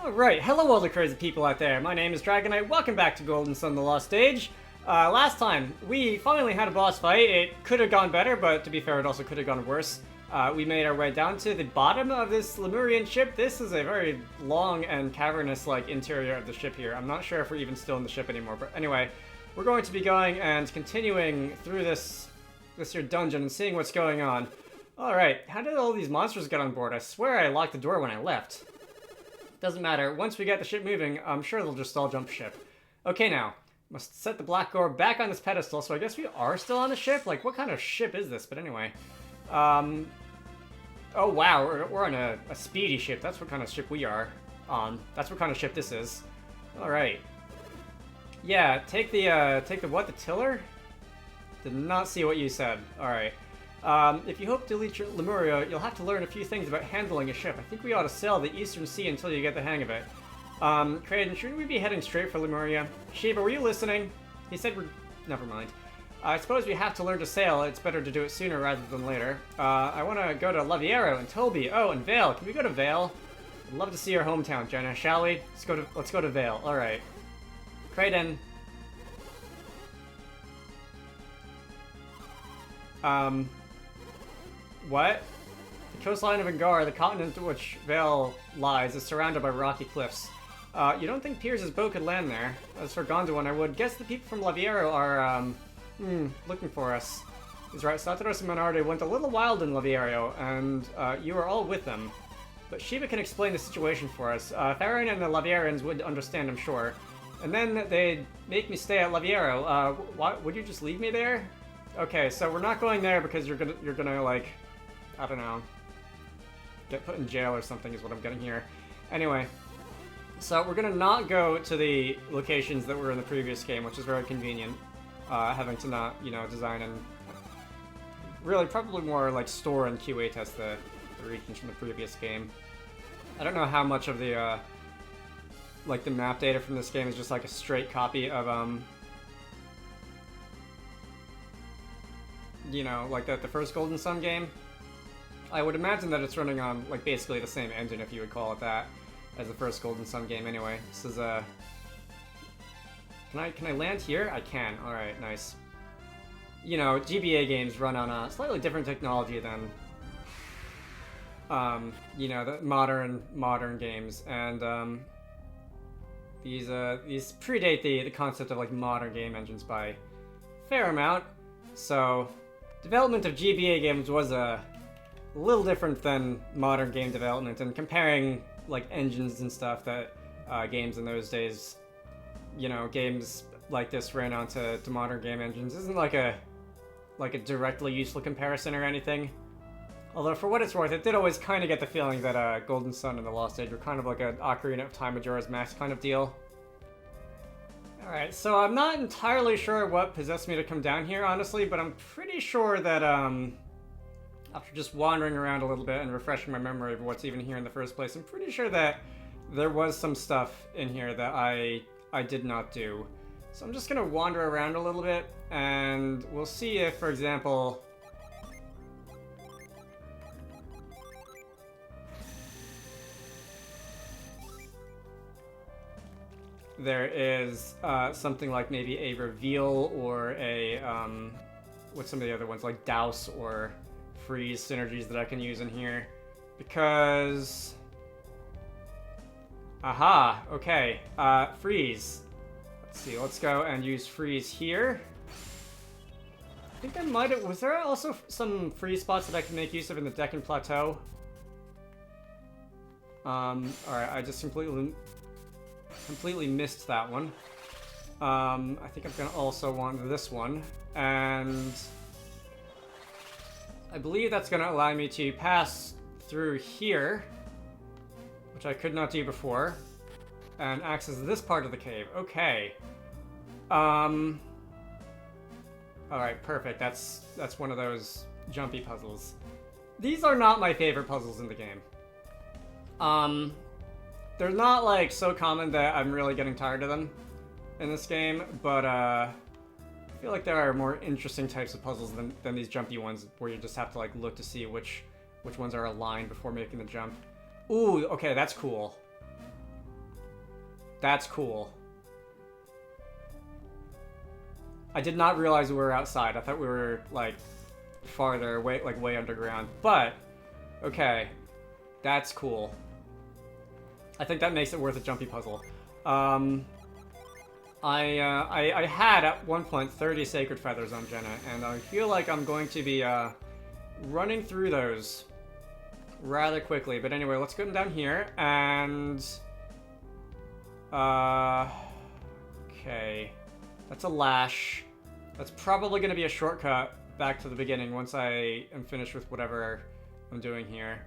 Alright, hello all the crazy people out there. My name is Dragonite. Welcome back to Golden Sun: The Lost Age. Last time, we finally had a boss fight. It could have gone better, but to be fair, it also could have gone worse. We made our way down to the bottom of this Lemurian ship. This is a very long and cavernous-like interior of the ship here. I'm not sure if we're even still in the ship anymore, but anyway, we're going to be going and continuing through this here dungeon and seeing what's going on. Alright, how did all these monsters get on board? I swear I locked the door when I left. Doesn't matter. Once we get the ship moving, I'm sure they'll just all jump ship. Okay, now. Must set the black orb back on this pedestal, so I guess we are still on the ship? Like, what kind of ship is this? But anyway. Oh, wow. We're on a speedy ship. That's what kind of ship we are on. That's what kind of ship this is. Alright. Yeah, take the what? The tiller? Did not see what you said. Alright. If you hope to reach Lemuria, you'll have to learn a few things about handling a ship. I think we ought to sail the Eastern Sea until you get the hang of it. Kraden, shouldn't we be heading straight for Lemuria? Shiva, were you listening? He said we're... Never mind. I suppose we have to learn to sail. It's better to do it sooner rather than later. I want to go to Laviero and Toby. Oh, and Vale. Can we go to Vale? I'd love to see your hometown, Jenna. Shall we? Let's go to Vale. All right. Kraden. What? The coastline of Angar, the continent to which Vale lies, is surrounded by rocky cliffs. You don't think Piers' boat could land there? As for Gondwan, I would guess the people from Laviero are, looking for us. He's right, Sataros and Menarde went a little wild in Laviero, and, you were all with them. But Shiva can explain the situation for us. Farron and the Lavierans would understand, I'm sure. And then they'd make me stay at Laviero. Would you just leave me there? Okay, so we're not going there because you're gonna, like... I don't know. Get put in jail or something is what I'm getting here. Anyway, so we're gonna not go to the locations that were in the previous game, which is very convenient. Having to not, design and really probably more like store and QA test the regions from the previous game. I don't know how much of the like the map data from this game is just like a straight copy of like the first Golden Sun game. I would imagine that it's running on, like, basically the same engine, if you would call it that, as the first Golden Sun game anyway. This is, Can I land here? I can. Alright, nice. GBA games run on a slightly different technology than, the modern games, and, these predate the concept of, like, modern game engines by a fair amount, so development of GBA games was a little different than modern game development, and comparing like engines and stuff that games in those days, games like this ran onto modern game engines isn't like a directly useful comparison or anything. Although for what it's worth, it did always kind of get the feeling that Golden Sun and the Lost Age were kind of like an Ocarina of Time Majora's Mask kind of deal. Alright, so I'm not entirely sure what possessed me to come down here, honestly, but I'm pretty sure that, after just wandering around a little bit and refreshing my memory of what's even here in the first place, I'm pretty sure that there was some stuff in here that I did not do. So I'm just gonna wander around a little bit, and we'll see if, for example... there is something like maybe a reveal or a, what's some of the other ones, like douse or freeze synergies that I can use in here. Because... aha, okay, freeze. Let's see, let's go and use freeze here. I think I might have... was there also some freeze spots that I can make use of in the Deccan Plateau? Alright, I just completely missed that one. I think I'm gonna also want this one, and I believe that's gonna allow me to pass through here, which I could not do before, and access this part of the cave. Okay. Alright, perfect. That's one of those jumpy puzzles. These are not my favorite puzzles in the game. They're not, like, so common that I'm really getting tired of them in this game, but, I feel like there are more interesting types of puzzles than these jumpy ones, where you just have to, like, look to see which ones are aligned before making the jump. Ooh, okay, that's cool. That's cool. I did not realize we were outside. I thought we were, like, farther away, like, way underground. But, okay. That's cool. I think that makes it worth a jumpy puzzle. I had, at one point, 30 Sacred Feathers on Jenna, and I feel like I'm going to be, running through those rather quickly. But anyway, let's go down here, and... okay. That's a lash. That's probably going to be a shortcut back to the beginning once I am finished with whatever I'm doing here.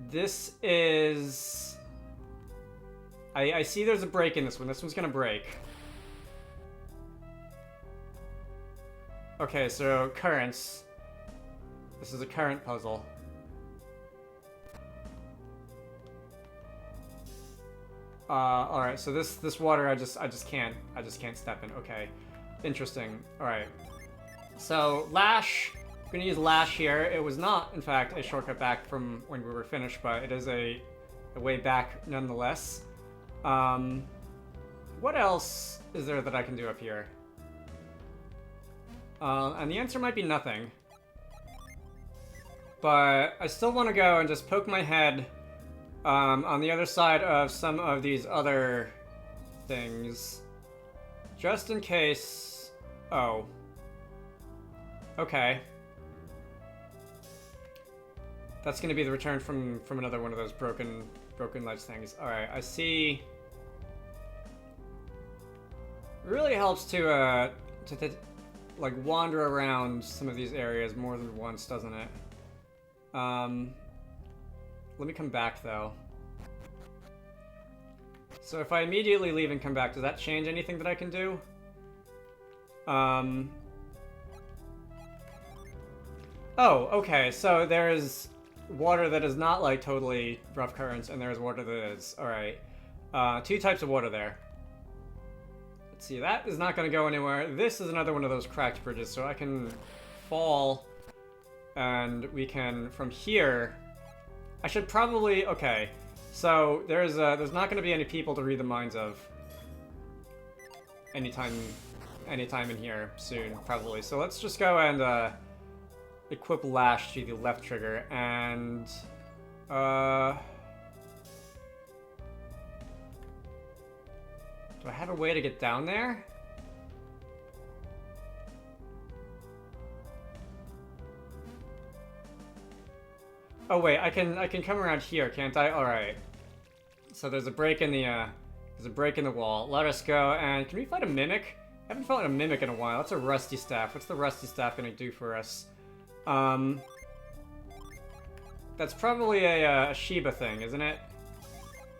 This is... I see there's a break in this one. This one's going to break. Okay, so currents. This is a current puzzle. Alright, so this water I just can't step in. Okay. Interesting. Alright. So Lash, I'm gonna use Lash here. It was not, in fact, a shortcut back from when we were finished, but it is a way back nonetheless. What else is there that I can do up here? And the answer might be nothing. But I still want to go and just poke my head on the other side of some of these other things. Just in case... Oh. Okay. That's going to be the return from another one of those broken ledge things. Alright, I see... It really helps to like, wander around some of these areas more than once, doesn't it? Let me come back, though. So if I immediately leave and come back, does that change anything that I can do? Oh, okay, so there's water that is not, like, totally rough currents, and there's water that is. Alright. Two types of water there. Let's see, that is not going to go anywhere. This is another one of those cracked bridges, so I can fall, and we can, from here... I should probably... Okay, so there's not going to be any people to read the minds of anytime in here soon, probably. So let's just go and equip Lash to the left trigger, and... do I have a way to get down there? Oh wait, I can come around here, can't I? All right. So there's a break in the wall. Let us go, and can we fight a mimic? I haven't fought a mimic in a while. That's a rusty staff. What's the rusty staff gonna do for us? That's probably a Shiba thing, isn't it?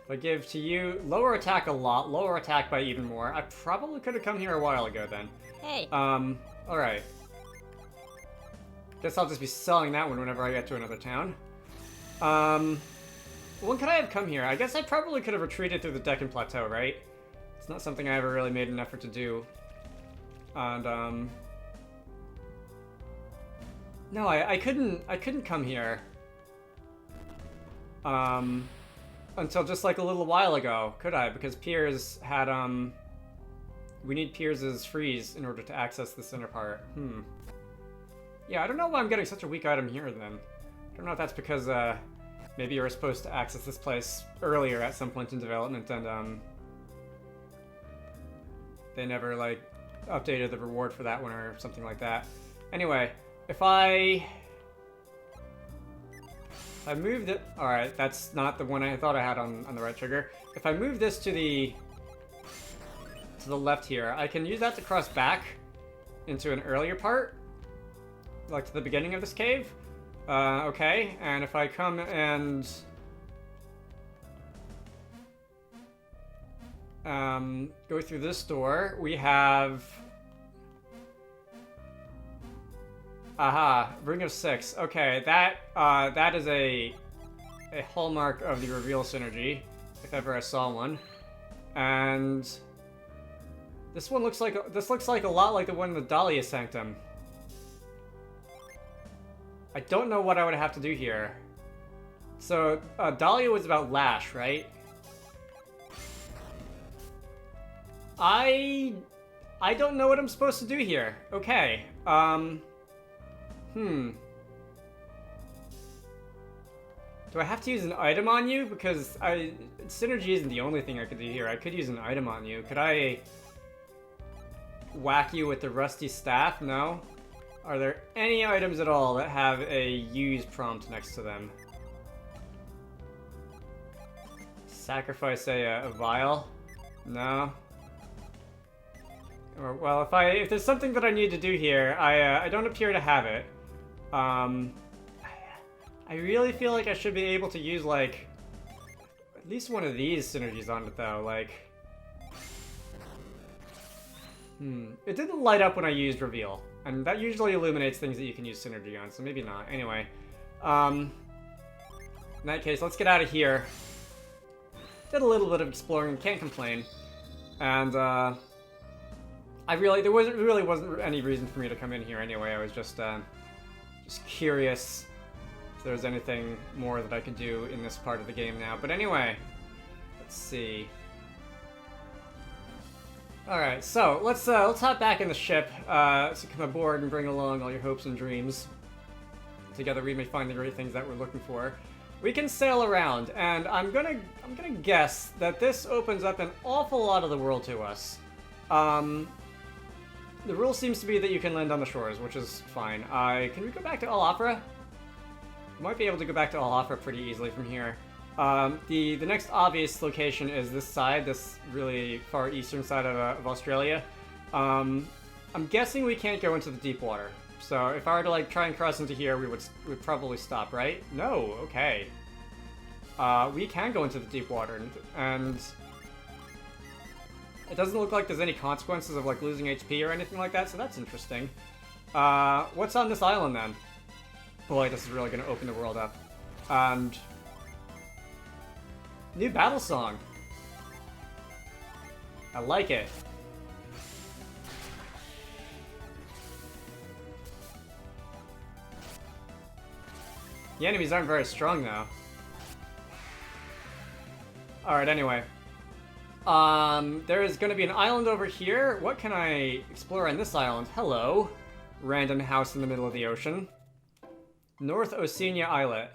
If I give to you lower attack a lot, lower attack by even more. I probably could have come here a while ago then. Hey. All right. Guess I'll just be selling that one whenever I get to another town. When could I have come here? I guess I probably could have retreated through the Deccan Plateau, right? It's not something I ever really made an effort to do. And, no, I couldn't come here. Until just like a little while ago, could I? Because Piers had, we need Piers's freeze in order to access the center part. Yeah, I don't know why I'm getting such a weak item here, then. I don't know if that's because, maybe you were supposed to access this place earlier at some point in development, and, they never, like, updated the reward for that one or something like that. Anyway, if I moved it... Alright, that's not the one I thought I had on the right trigger. If I move this to the left here, I can use that to cross back into an earlier part. Like to the beginning of this cave. Okay, and if I come and... go through this door, we have... Aha, Ring of Six. Okay, that is a hallmark of the reveal synergy, if ever I saw one. And this one looks like a lot like the one in the Dahlia Sanctum. I don't know what I would have to do here. So Dahlia was about Lash, right? I don't know what I'm supposed to do here. Okay. Do I have to use an item on you? Because synergy isn't the only thing I could do here. I could use an item on you. Could I whack you with the rusty staff? No? Are there any items at all that have a use prompt next to them? Sacrifice a vial? No? Or, well, if there's something that I need to do here, I don't appear to have it. I really feel like I should be able to use, like, at least one of these synergies on it, though. Like, it didn't light up when I used Reveal, and that usually illuminates things that you can use synergy on, so maybe not. Anyway, in that case, let's get out of here. Did a little bit of exploring, can't complain. And, there really wasn't any reason for me to come in here anyway. I was just curious if there was anything more that I could do in this part of the game now. But anyway, let's see. Alright, so let's hop back in the ship, so come aboard and bring along all your hopes and dreams. Together we may find the great things that we're looking for. We can sail around, and I'm gonna guess that this opens up an awful lot of the world to us. The rule seems to be that you can land on the shores, which is fine. Can we go back to Al Afra? We might be able to go back to Al Afra pretty easily from here. The next obvious location is this side, this really far eastern side of Australia. I'm guessing we can't go into the deep water. So if I were to like try and cross into here, we'd probably stop, right? No, okay. We can go into the deep water, and it doesn't look like there's any consequences of like losing HP or anything like that, so that's interesting. What's on this island then? Boy, this is really going to open the world up. And new battle song. I like it. The enemies aren't very strong though. Alright, anyway. There is going to be an island over here. What can I explore on this island? Hello. Random house in the middle of the ocean. North Oceania Islet.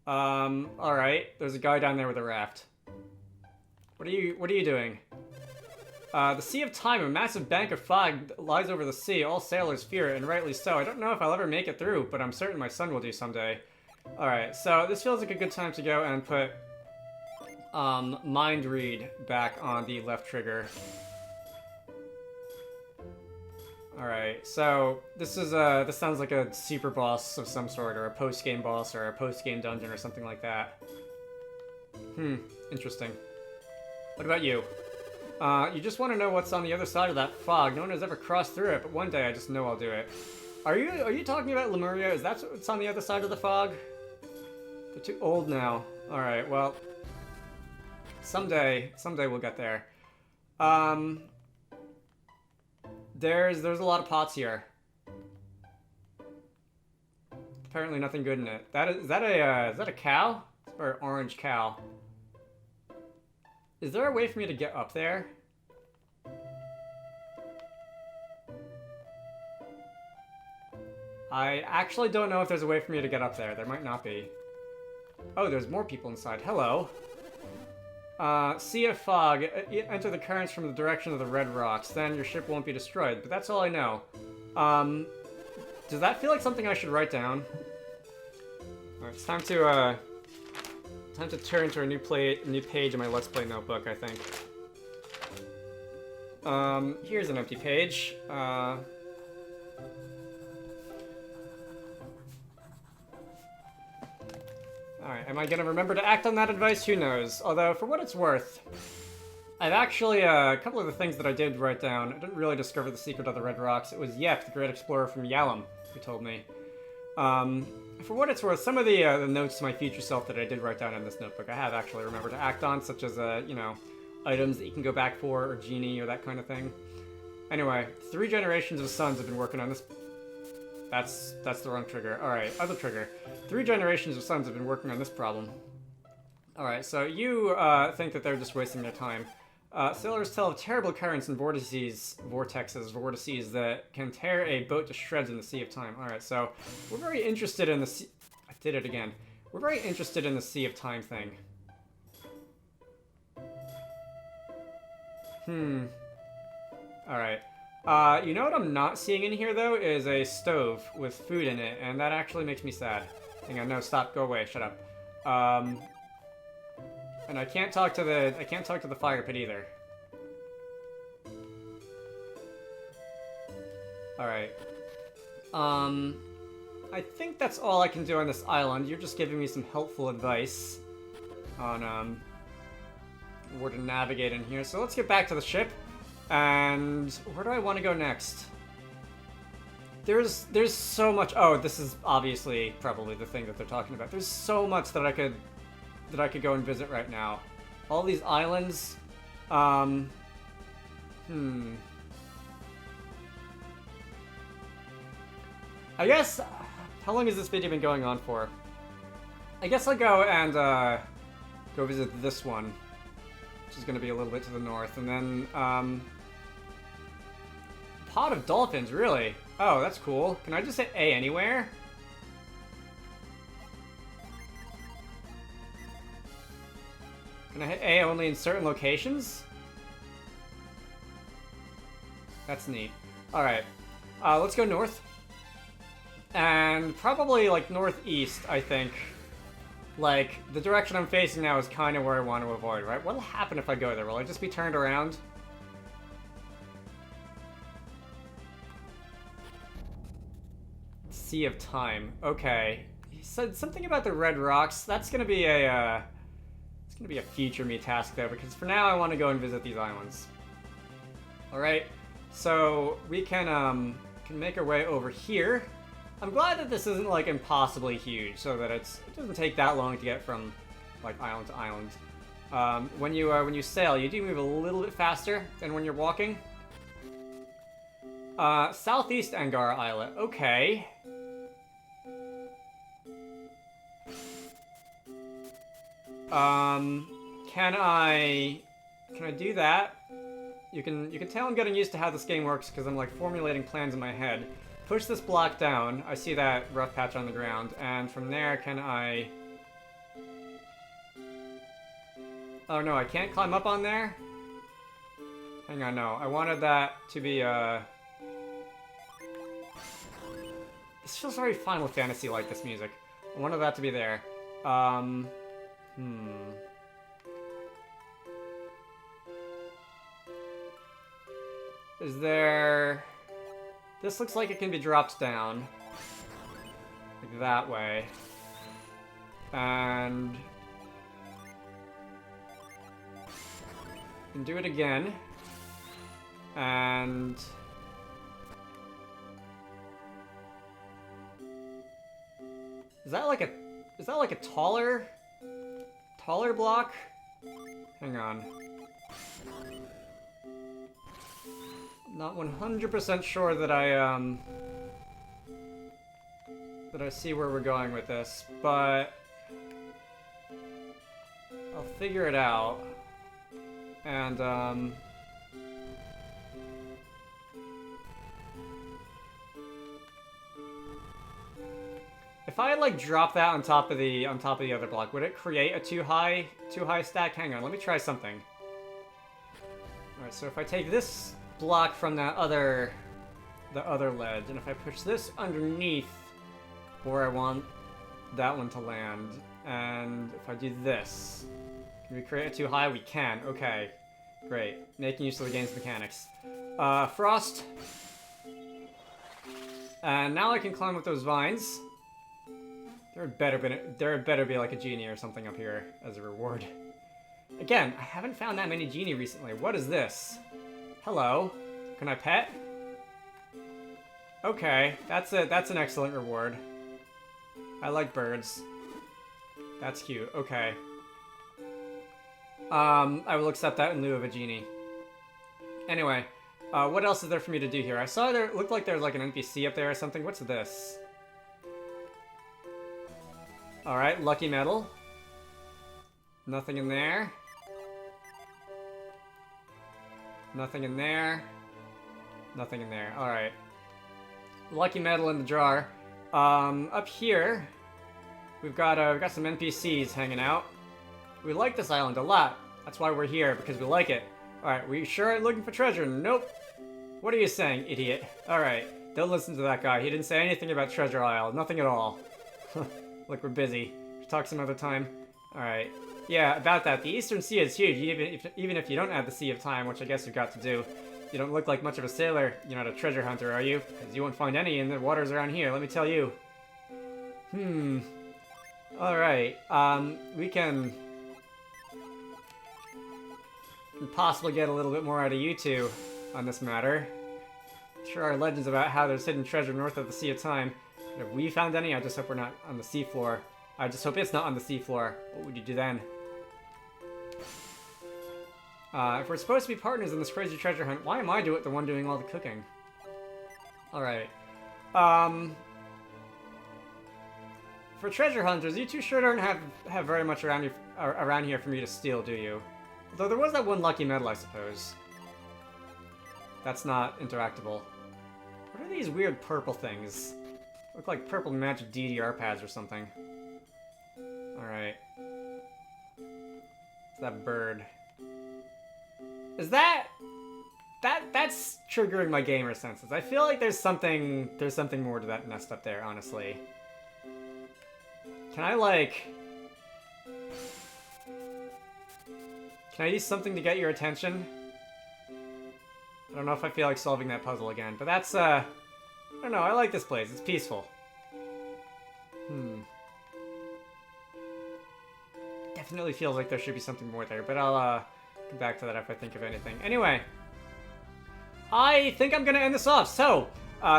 Alright. There's a guy down there with a raft. What are you doing? The Sea of Time, a massive bank of fog lies over the sea. All sailors fear it, and rightly so. I don't know if I'll ever make it through, but I'm certain my son will do someday. Alright, so this feels like a good time to go and put Mind Read back on the left trigger. Alright, so this sounds like a super boss of some sort, or a post-game boss, or a post-game dungeon, or something like that. Interesting. What about you? You just want to know what's on the other side of that fog. No one has ever crossed through it, but one day I just know I'll do it. Are you talking about Lemuria? Is that what's on the other side of the fog? They're too old now. Alright, well, someday we'll get there. There's a lot of pots here. Apparently nothing good in it. Is that a cow? Or an orange cow? Is there a way for me to get up there? I actually don't know if there's a way for me to get up there. There might not be. Oh, there's more people inside. Hello. Sea of Fog. Enter the currents from the direction of the red rocks. Then your ship won't be destroyed. But that's all I know. Does that feel like something I should write down? Alright, it's time to turn to a new page in my Let's Play notebook, I think. Here's an empty page. Alright, am I gonna remember to act on that advice? Who knows? Although, for what it's worth, I've actually, a couple of the things that I did write down, I didn't really discover the secret of the Red Rocks. It was Yep, the great explorer from Yalom, who told me. For what it's worth, some of the notes to my future self that I did write down in this notebook, I have actually remembered to act on, such as, you know, items that you can go back for, or genie, or that kind of thing. Anyway, 3 generations of sons have been working on this. That's the wrong trigger. Alright, other trigger. 3 generations of sons have been working on this problem. Alright, so you think that they're just wasting their time. Sailors tell of terrible currents and vortices that can tear a boat to shreds in the Sea of Time. Alright, so we're very interested in the sea... I did it again. We're very interested in the Sea of Time thing. Alright. You know what I'm not seeing in here, though, is a stove with food in it, and that actually makes me sad. Hang on, no, stop, go away, shut up. And I can't talk to the fire pit either. Alright. I think that's all I can do on this island. You're just giving me some helpful advice on, where to navigate in here. So let's get back to the ship. And where do I want to go next? There's so much. Oh, this is obviously probably the thing that they're talking about. There's so much that I could go and visit right now. All these islands. I guess. How long has this video been going on for? I guess I'll go and go visit this one, which is going to be a little bit to the north, and then Pod of Dolphins, really? Oh, that's cool. Can I just hit A anywhere? Can I hit A only in certain locations? That's neat. Alright. Let's go north. And probably, like, northeast, I think. Like, the direction I'm facing now is kind of where I want to avoid, right? What'll happen if I go there? Will I just be turned around? Sea of Time. Okay. He said something about the red rocks. That's gonna be a, it's gonna be a future me task, though, because for now I want to go and visit these islands. Alright. So, we can make our way over here. I'm glad that this isn't, like, impossibly huge, so that it doesn't take that long to get from, like, island to island. When you sail, you do move a little bit faster than when you're walking. Southeast Angara Islet. Okay. Can I do that? You can tell I'm getting used to how this game works because I'm, like, formulating plans in my head. Push this block down. I see that rough patch on the ground. And from there, can I... Oh, no, I can't climb up on there? Hang on, no. I wanted that to be, This feels very Final Fantasy-like, this music. I wanted that to be there. Is there... This looks like it can be dropped down. Like that way. And... can do it again. And... Is that like a taller block? Hang on. Not 100% sure that I see where we're going with this, but I'll figure it out. And if I like drop that on top of the other block, would it create a too high stack? Hang on, let me try something. All right, so if I take this block from the other ledge, and if I push this underneath where I want that one to land, and if I do this, can we create it too high? We can. Okay, great. Making use of the game's mechanics. Frost, and now I can climb up those vines. There had better be like a genie or something up here as a reward. Again, I haven't found that many genie recently. What is this? Hello. Can I pet? Okay, that's an excellent reward. I like birds. That's cute. Okay. I will accept that in lieu of a genie. Anyway, what else is there for me to do here? I saw there looked like there's like an NPC up there or something. What's this? Alright, lucky medal. Nothing in there. Nothing in there. Nothing in there. Alright. Lucky medal in the jar. Up here, we've got some NPCs hanging out. We like this island a lot. That's why we're here, because we like it. Alright, we sure aren't looking for treasure. Nope. What are you saying, idiot? Alright, don't listen to that guy. He didn't say anything about Treasure Isle. Nothing at all. Look, we're busy. We'll talk some other time. Alright. Yeah, about that. The Eastern Sea is huge, even if you don't add the Sea of Time, which I guess you've got to do. You don't look like much of a sailor. You're not a treasure hunter, are you? Because you won't find any in the waters around here, let me tell you. Alright, we can possibly get a little bit more out of you two on this matter. Sure are legends about how there's hidden treasure north of the Sea of Time. But if we found any, I just hope we're not on the seafloor. I just hope it's not on the seafloor. What would you do then? If we're supposed to be partners in this crazy treasure hunt, why am I the one doing all the cooking? Alright. For treasure hunters, you two sure don't have very much around here for me to steal, do you? Though there was that one lucky medal, I suppose. That's not interactable. What are these weird purple things? Look like purple magic DDR pads or something. Alright. It's that bird. Is that's triggering my gamer senses. I feel like there's something more to that nest up there, honestly. Can I use something to get your attention? I don't know if I feel like solving that puzzle again, but that's, I don't know, I like this place. It's peaceful. Definitely feels like there should be something more there, but I'll, come back to that if I think of anything. Anyway, I think I'm gonna end this off. So,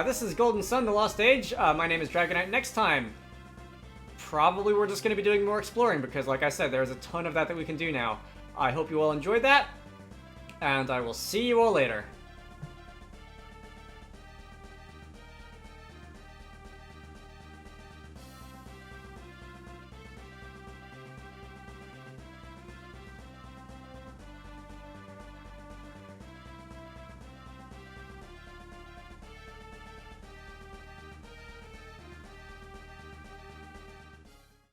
this is Golden Sun, The Lost Age. My name is Dragonite. Next time, probably we're just gonna be doing more exploring, because like I said, there's a ton of that we can do now. I hope you all enjoyed that, and I will see you all later.